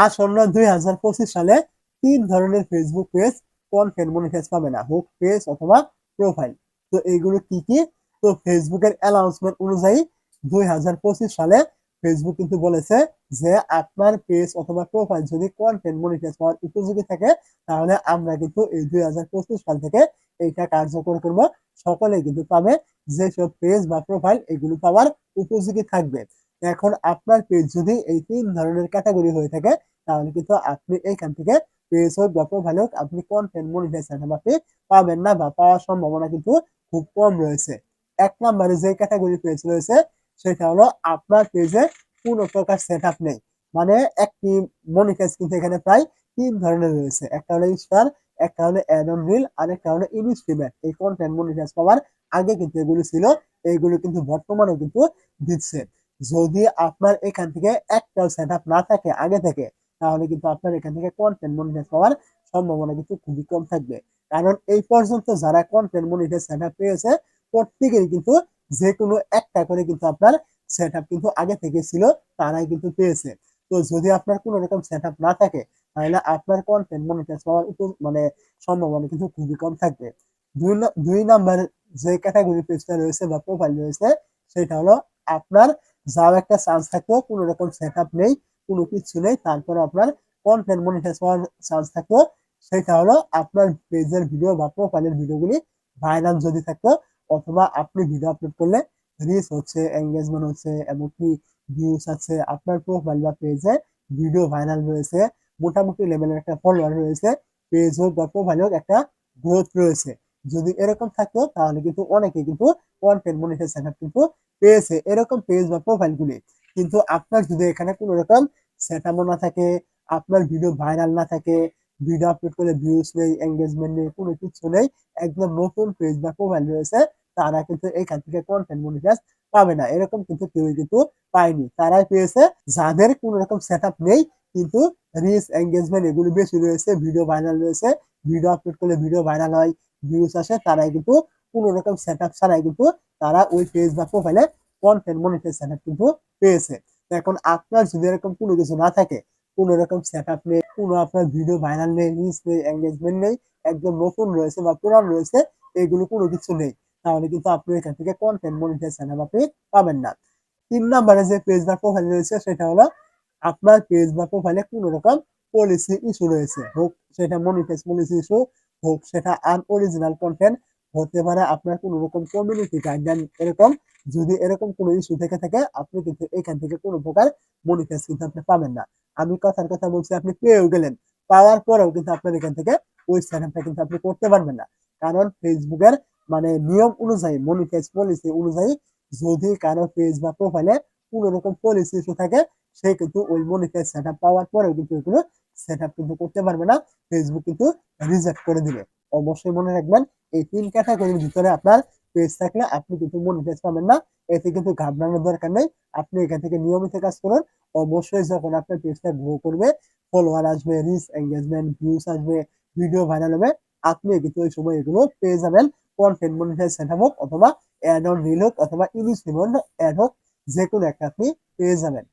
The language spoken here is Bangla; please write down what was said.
আসন্ন 2025 সালে 3 ধরনের ফেসবুক পেজ কন্টেন্ট মনিটাইজ পাবে না, হোক পেজ অথবা প্রোফাইল। তো এইগুলো কি কি? তো ফেসবুকের অ্যানাউন্সমেন্ট অনুযায়ী 2025 সালে ফেসবুক কিন্তু বলেছে যে আপনার পেজ অথবা প্রোফাইল যদি কন্টেন্ট মনিটাইজ পাওয়ার উপযোগী থাকে, তাহলে আমরা কিন্তু এই 2025 সাল থেকে এইটা কার্যকর করব। সকলে কিন্তু পাবে, যেসব পেজ বা প্রোফাইল এগুলো পাওয়ার উপযোগী থাকবে। এখন আপনার পেজ যদি এই 3 ধরনের ক্যাটাগরি হয়ে থাকে, তাহলে কিন্তু আপনি এইখান থেকে পেজ হোক বা প্রোফাইল হোক আপনি কন্টেন্ট মনিটাইজেশন আপনি পাবেন না, বা পাওয়ার সম্ভাবনা কিন্তু খুব কম রয়েছে। 1 নম্বরে যে ক্যাটাগরি পেজ রয়েছে সেটা হলো আপনার পেজে কোনো প্রকার সেটআপ নেই। মানে একটি মনিটাইজ কিন্তু এখানে প্রায় 3 ধরনের রয়েছে। একটা হলো স্টার, একটা হলো অ্যাড অন রিল, আরেকটা হলো ইনস্ট্রিমেন্ট। এই কন্টেন্ট মনিটাইজ পাওয়ার আগে কিন্তু এগুলো ছিল, এইগুলো কিন্তু বর্তমানেও কিন্তু দিচ্ছে। যদি আপনার এখান থেকে একটাও সেটআপ না থাকে আগে থেকে, তাহলে কিন্তু আপনার এখান থেকে কন্টেন্ট মনিটাইজ পাওয়ার সম্ভাবনা কিন্তু খুবই কম থাকবে। কারণ এই পর্যন্ত যারা কন্টেন্ট মনিটাইজ সেটআপ পেয়েছে, প্রত্যেকেরই কিন্তু যেকোনো একটা করে কিন্তু আপনার সেটআপ কিন্তু আগে থেকে ছিল, তারাই কিন্তু পেয়েছে। তো যদি আপনার কোনো রকম সেটআপ না থাকে, তাহলে আপনার কন্টেন্ট মনিটাইজ পাওয়ার মানে সম্ভাবনা কিন্তু খুবই কম থাকবে। 2 নাম্বার যে ক্যাটাগরি পেজটা রয়েছে বা প্রোফাইল রয়েছে, সেটা হলো আপনার যাও একটা চান্স থাকলেও কোনো রকম সেটআপ নেই, কোনো কিছু নেই, তারপরে আপনার কন্টেন্ট মনিটাইজ হওয়ার চান্স থাকলো। সেটা হলো আপনার পেজের ভিডিও বা প্রোফাইলের ভিডিওগুলি ভাইরাল যদি থাকতো, অথবা আপনি ভিডিও আপলোড করলে রিচ হচ্ছে, এঙ্গেজমেন্ট হচ্ছে, এমনকি ভিউজ আছে, আপনার প্রোফাইল বা পেজে ভিডিও ভাইরাল হয়েছে, মোটামুটি লেভেলের একটা ফলোয়ার রয়েছে, পেজ হোক বা প্রোফাইল হোক একটা গ্রোথ রয়েছে। যদি এরকম থাকতো, তাহলে কিন্তু অনেকে কিন্তু কন্টেন্ট মনিটাইজেশন কিন্তু পেয়েছে এরকম পেজ বা প্রোফাইল গুলি। কিন্তু আপনার যদি এখানে কোনো রকম সেটআপও না থাকে, আপনার ভিডিও ভাইরাল না থাকে, ভিডিও আপলোড করলে ভিউজ নেই, এঙ্গেজমেন্ট নেই, কোনো কিছু নেই, একদম নতুন পেজ বা প্রোফাইল রয়েছে, তারা কিন্তু এখান থেকে কন্টেন্ট মনিটাইজ পাবে না। এরকম কিন্তু কেউই কিন্তু পায়নি, তারাই পেয়েছে যাদের কোনো রকম সেটআপ নেই, কিন্তু রিচ এঙ্গেজমেন্ট এগুলো বেশি রয়েছে, ভিডিও ভাইরাল রয়েছে, ভিডিও আপলোড করলে ভিডিও ভাইরাল হয়, ভিউজ আসে, তারাই কিন্তু কোনো রকম সেটআপ ছাড়াই কিন্তু তারা ওই পেজ বা প্রোফাইলে কন্টেন্ট মনিটাইজেশন কিন্তু পেয়েছে। এখন আপনার যদি এরকম কোনো কিছু না থাকে, কোনো রকম সেটআপ নেই, কোনো আপনার ভিডিও ভাইরাল নেই, রিচ নেই, এঙ্গেজমেন্ট নেই, একদম নতুন রয়েছে বা পুরান রয়েছে, এগুলো কোনো কিছু নেই, তাহলে কিন্তু আপনি এখান থেকে কন্টেন্ট মনিটাইজেশন আপনি পাবেন না। 3 নাম্বারে যে পেজ বা প্রোফাইল রয়েছে, সেটা হলো আপনার পেজ বা প্রোফাইলে কোনো রকম পলিসি ইস্যু রয়েছে, হোক সেটা মনিটাইজ পলিসি ইস্যু, হোক সেটা আনঅরিজিনাল কন্টেন্ট, হতে পারে আপনার কোনো রকম কমিউনিটি গাইডলাইন এরকম। যদি এরকম কোনো ইস্যু থেকে থাকে, আপনি কিন্তু এখান থেকে কোনো প্রকার মনিটাইজ কিন্তু আপনি পাবেন না। আমি কথার কথা বলছি, আপনি পেয়েও গেলেন, পাওয়ার পরেও কিন্তু আপনার এখান থেকে ওই সেটআপটা কিন্তু আপনি করতে পারবেন না। কারণ ফেসবুকের মানে নিয়ম অনুযায়ী, মনিটাইজ পলিসি অনুযায়ী, যদি কারো পেজ বা প্রোফাইলে কোনো রকম পলিসি ইস্যু থাকে, সে কিন্তু ওই মনিটাইজ সেটআপ পাওয়ার পরেও কিন্তু এগুলো সেটআপ কিন্তু করতে পারবে না, ফেসবুক কিন্তু রিজেক্ট করে দিবে। অবশ্যই মনে রাখবেন, এই 3 ক্যাটাগরির ভিতরে আপনার পেজ থাকলে আপনি কিন্তু মনিটাইজ পাবেন না। এতে কিন্তু ঘাবড়ানোর দরকার নেই। আপনি এখান থেকে নিয়মিত কাজ করুন। অবশ্যই যখন আপনার পেজটা গ্রো করবে, ফলোয়ার আসবে, রিচ, এঙ্গেজমেন্ট, ভিউজ আসবে, ভিডিও ভাইরাল হবে, আপনি কিন্তু ওই সময় এগুলো পেয়ে যাবেন। কন্টেন্ট মনিটাইজ সেটআপ হোক, অথবা অ্যাড অন রিল হোক, অথবা ইনস্ট্রিমেন্ট অ্যাড হোক, যেকোনো একটা আপনি পেয়ে যাবেন।